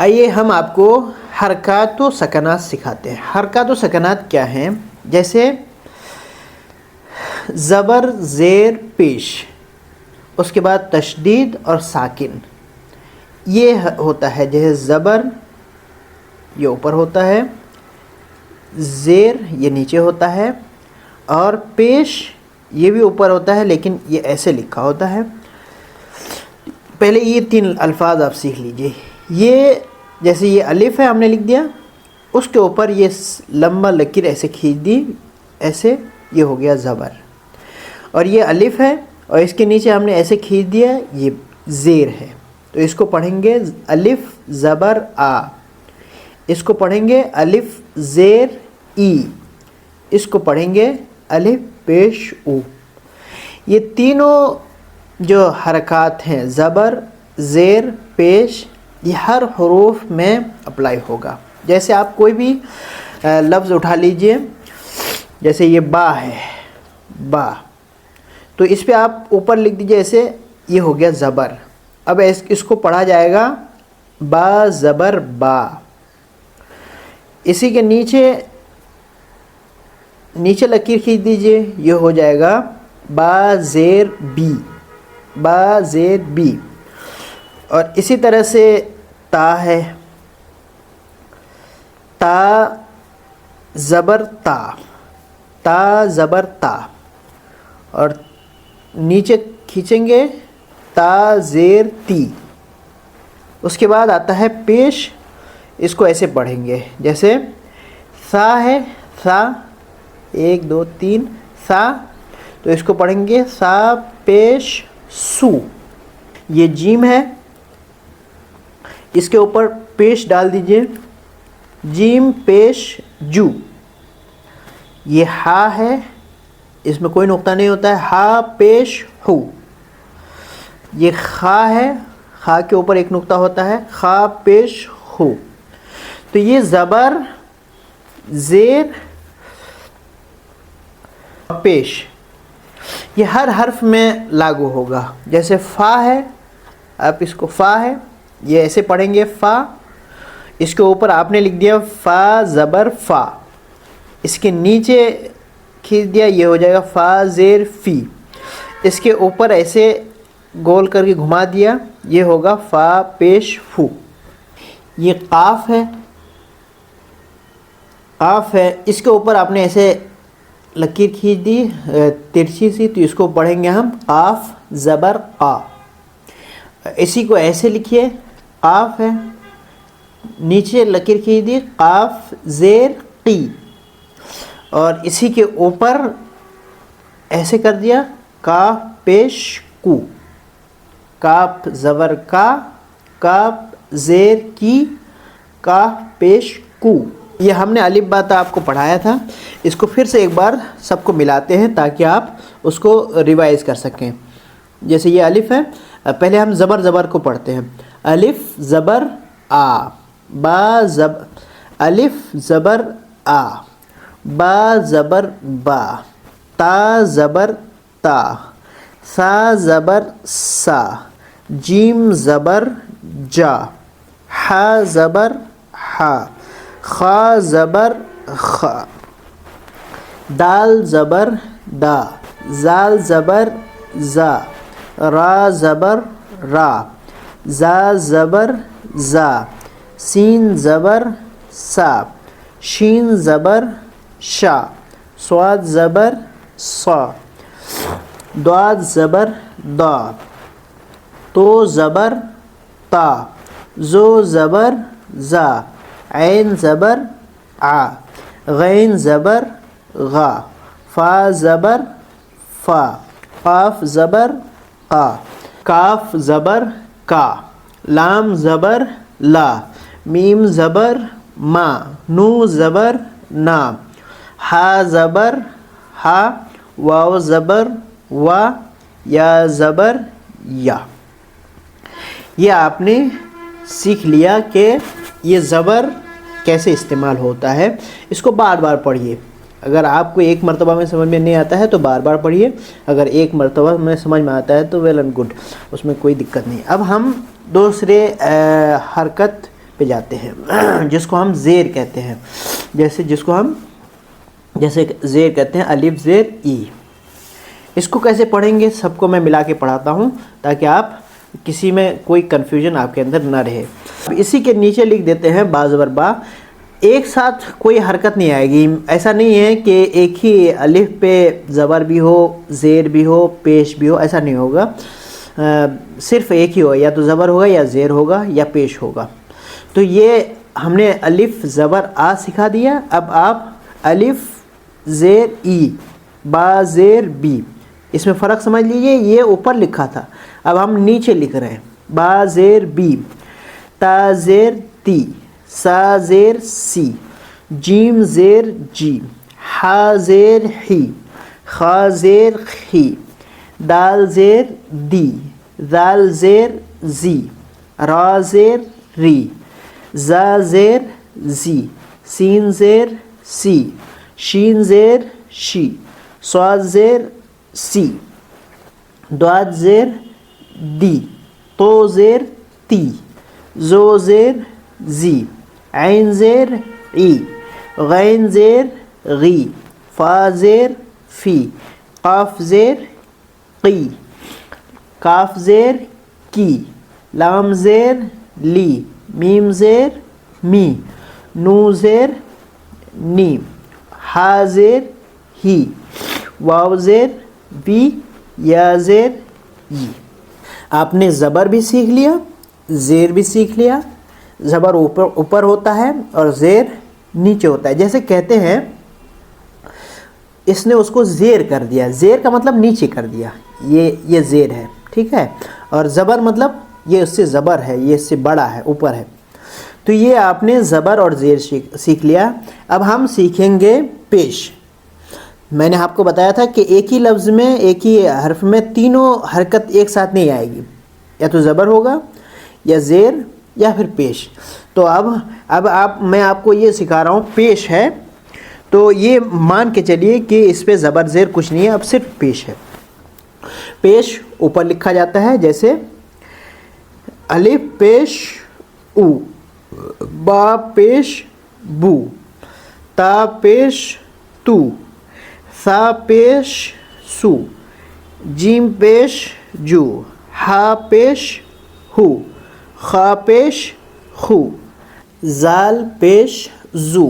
آئیے ہم آپ کو حرکات و سکنات سکھاتے ہیں۔ حرکات و سکنات کیا ہیں؟ جیسے زبر زیر پیش، اس کے بعد تشدید اور ساکن، یہ ہوتا ہے۔ جیسے زبر یہ اوپر ہوتا ہے، زیر یہ نیچے ہوتا ہے، اور پیش یہ بھی اوپر ہوتا ہے لیکن یہ ایسے لکھا ہوتا ہے۔ پہلے یہ تین الفاظ آپ سیکھ لیجئے۔ یہ جیسے یہ الف ہے، ہم نے لکھ دیا، اس کے اوپر یہ لمبا لکیر ایسے کھینچ دی، ایسے، یہ ہو گیا زبر۔ اور یہ الف ہے اور اس کے نیچے ہم نے ایسے کھینچ دیا، یہ زیر ہے۔ تو اس کو پڑھیں گے الف زبر آ، اس کو پڑھیں گے الف زیر ای، اس کو پڑھیں گے الف پیش او۔ یہ تینوں جو حرکات ہیں، زبر زیر پیش، یہ ہر حروف میں اپلائی ہوگا۔ جیسے آپ کوئی بھی لفظ اٹھا لیجئے، جیسے یہ با ہے، با، تو اس پہ آپ اوپر لکھ دیجئے ایسے، یہ ہو گیا زبر۔ اب اس کو پڑھا جائے گا با زبر با۔ اسی کے نیچے لکیر کھینچ دیجئے، یہ ہو جائے گا با زیر بی، با زیر بی۔ اور اسی طرح سے تا ہے، تا زبر تا، تا زبر تا، اور نیچے کھینچیں گے تا زیر تی۔ اس کے بعد آتا ہے پیش، اس کو ایسے پڑھیں گے جیسے سا ہے، سا، 1 2 3 سا، تو اس کو پڑھیں گے سا پیش سو۔ یہ جیم ہے، اس کے اوپر پیش ڈال دیجئے، جیم پیش جو۔ یہ ہا ہے، اس میں کوئی نقطہ نہیں ہوتا ہے، ہا پیش ہو۔ یہ خا ہے، خا کے اوپر ایک نقطہ ہوتا ہے، خا پیش ہو۔ تو یہ زبر زیر پیش یہ ہر حرف میں لاگو ہوگا۔ جیسے فا ہے، آپ اس کو فا ہے، یہ ایسے پڑھیں گے فا، اس کے اوپر آپ نے لکھ دیا فا زبر فا، اس کے نیچے کھینچ دیا، یہ ہو جائے گا فا زیر فی، اس کے اوپر ایسے گول کر کے گھما دیا، یہ ہوگا فا پیش فو۔ یہ قاف ہے، قاف ہے، اس کے اوپر آپ نے ایسے لکیر کھینچ دی ترچھی سی، تو اس کو پڑھیں گے ہم قاف زبر قا۔ اسی کو ایسے لکھیے، قاف ہے، نیچے لکیر کھینچ دی قاف زیر قی، اور اسی کے اوپر ایسے کر دیا کاف پیش کو، کاف زبر کا، کاف زیر کی، کاف پیش کو۔ یہ ہم نے الف با تا آپ کو پڑھایا تھا، اس کو پھر سے ایک بار سب کو ملاتے ہیں تاکہ آپ اس کو ریوائز کر سکیں۔ جیسے یہ الف ہے، پہلے ہم زبر کو پڑھتے ہیں، الف زبر آ، با الف زبر آ، با زبر با، تا زبر تا، سا زبر سا، جیم زبر جا، حا زبر حا، خا زبر خا، دال زبر دا، زال زبر زا، را زبر را، زا زبر زا، سین زبر سا، شین زبر شا، صاد زبر صا، داد زبر دا، تو زبر تا، زو زبر زا، عین زبر آ، غین زبر غا، فا زبر فا، قاف زبر قا، کاف زبر کا، لام زبر لا، میم زبر ما، نو زبر نا، ہا زبر ہا، واو زبر وا، یا زبر یا۔ یہ آپ نے سیکھ لیا کہ یہ زبر کیسے استعمال ہوتا ہے۔ اس کو بار بار پڑھیے، اگر آپ کو ایک مرتبہ میں سمجھ میں نہیں آتا ہے تو بار بار پڑھیے، اگر ایک مرتبہ میں سمجھ میں آتا ہے تو ویل اینڈ گڈ، اس میں کوئی دقت نہیں۔ اب ہم دوسرے حرکت پہ جاتے ہیں جس کو ہم زیر کہتے ہیں، جیسے زیر کہتے ہیں الف زیر ای۔ اس کو کیسے پڑھیں گے سب کو میں ملا کے پڑھاتا ہوں تاکہ آپ کسی میں کوئی کنفیوژن آپ کے اندر نہ رہے۔ اسی کے نیچے لکھ دیتے ہیں با زبر با، ایک ساتھ کوئی حرکت نہیں آئے گی، ایسا نہیں ہے کہ ایک ہی الف پہ زبر بھی ہو، زیر بھی ہو، پیش بھی ہو، ایسا نہیں ہوگا، صرف ایک ہی ہوگا، یا تو زبر ہوگا یا زیر ہوگا یا پیش ہوگا۔ تو یہ ہم نے الف زبر آ سکھا دیا، اب آپ الف زیر ای، با زیر بی، اس میں فرق سمجھ لیجئے، یہ اوپر لکھا تھا، اب ہم نیچے لکھ رہے ہیں، با زیر بی، تا زیر تی، سا زیر سی، جیم زیر جی، حا زیر حی، خا زیر خی، دال زیر دی، ذال زیر زی، را زیر ری، زا زیر زی، سین زیر سی، شین زیر شی، صاد زیر سی، داد زیر دی، تو زیر تی، زو زیر زی، عین زیر عی، غین زیر غی، فا زیر فی، قاف زیر قی، کاف زیر کی، لام زیر لی، میم زیر می، نو زیر نی، ہا زیر ہی، واو زیر وی، یا زیر ی۔ آپ نے زبر بھی سیکھ لیا، زیر بھی سیکھ لیا، زبر اوپر ہوتا ہے اور زیر نیچے ہوتا ہے، جیسے کہتے ہیں اس نے اس کو زیر کر دیا، زیر کا مطلب نیچے کر دیا، یہ زیر ہے، ٹھیک ہے، اور زبر مطلب یہ اس سے زبر ہے، یہ اس سے بڑا ہے، اوپر ہے۔ تو یہ آپ نے زبر اور زیر سیکھ لیا۔ اب ہم سیکھیں گے پیش۔ میں نے آپ کو بتایا تھا کہ ایک ہی لفظ میں، ایک ہی حرف میں تینوں حرکت ایک ساتھ نہیں آئے گی، یا تو زبر ہوگا یا زیر یا پھر پیش۔ تو اب میں آپ کو یہ سکھا رہا ہوں، پیش ہے تو یہ مان کے چلیے کہ اس پہ زبر زیر کچھ نہیں ہے، اب صرف پیش ہے۔ پیش اوپر لکھا جاتا ہے، جیسے الف پیش او، با پیش بو، تا پیش تو، ثا پیش سو، جیم پیش جو، ہا پیش ہو، خا پیش خو، زال پیش زو،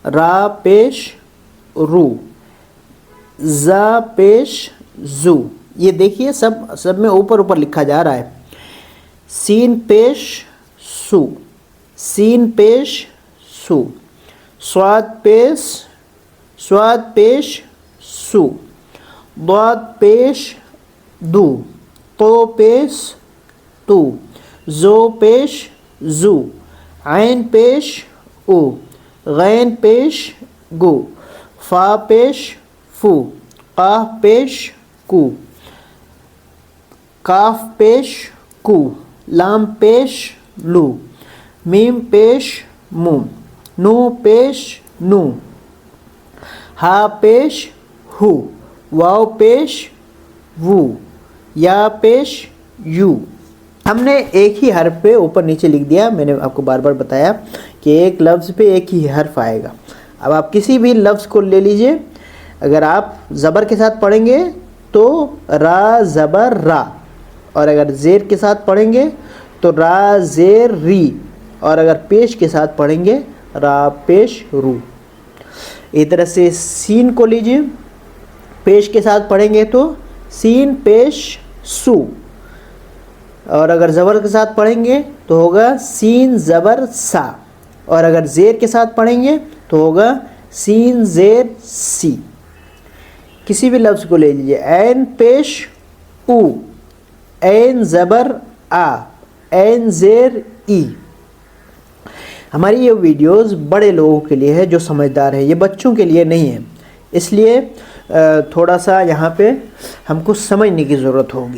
را پیش رو، زا پیش زو۔ یہ دیکھیے سب میں اوپر لکھا جا رہا ہے۔ سین پیش سو، سین پیش سو، صاد پیش سو، ضاد پیش دو، تو پیش تو، زو پیش زو، عین پیش او، غین پیش گو، فا پیش فو، قاف پیش کو، کاف پیش کو، لام پیش لو، میم پیش مو، نو پیش نو، ہا پیش ہو، واو پیش وو، یا پیش یو۔ ہم نے ایک ہی حرف پہ اوپر نیچے لکھ دیا، میں نے آپ کو بار بار بتایا کہ ایک لفظ پہ ایک ہی حرف آئے گا۔ اب آپ کسی بھی لفظ کو لے لیجئے، اگر آپ زبر کے ساتھ پڑھیں گے تو را زبر را، اور اگر زیر کے ساتھ پڑھیں گے تو را زیر ری، اور اگر پیش کے ساتھ پڑھیں گے را پیش رو۔ اس طرح سے سین کو لیجئے، پیش کے ساتھ پڑھیں گے تو سین پیش سو، اور اگر زبر کے ساتھ پڑھیں گے تو ہوگا سین زبر سا، اور اگر زیر کے ساتھ پڑھیں گے تو ہوگا سین زیر سی۔ کسی بھی لفظ کو لے لیجیے، عین پیش او، عین زبر آ، عین زیر ای۔ ہماری یہ ویڈیوز بڑے لوگوں کے لیے ہے جو سمجھدار ہے، یہ بچوں کے لیے نہیں ہے، اس لیے تھوڑا سا یہاں پہ ہم کو سمجھنے کی ضرورت ہوگی۔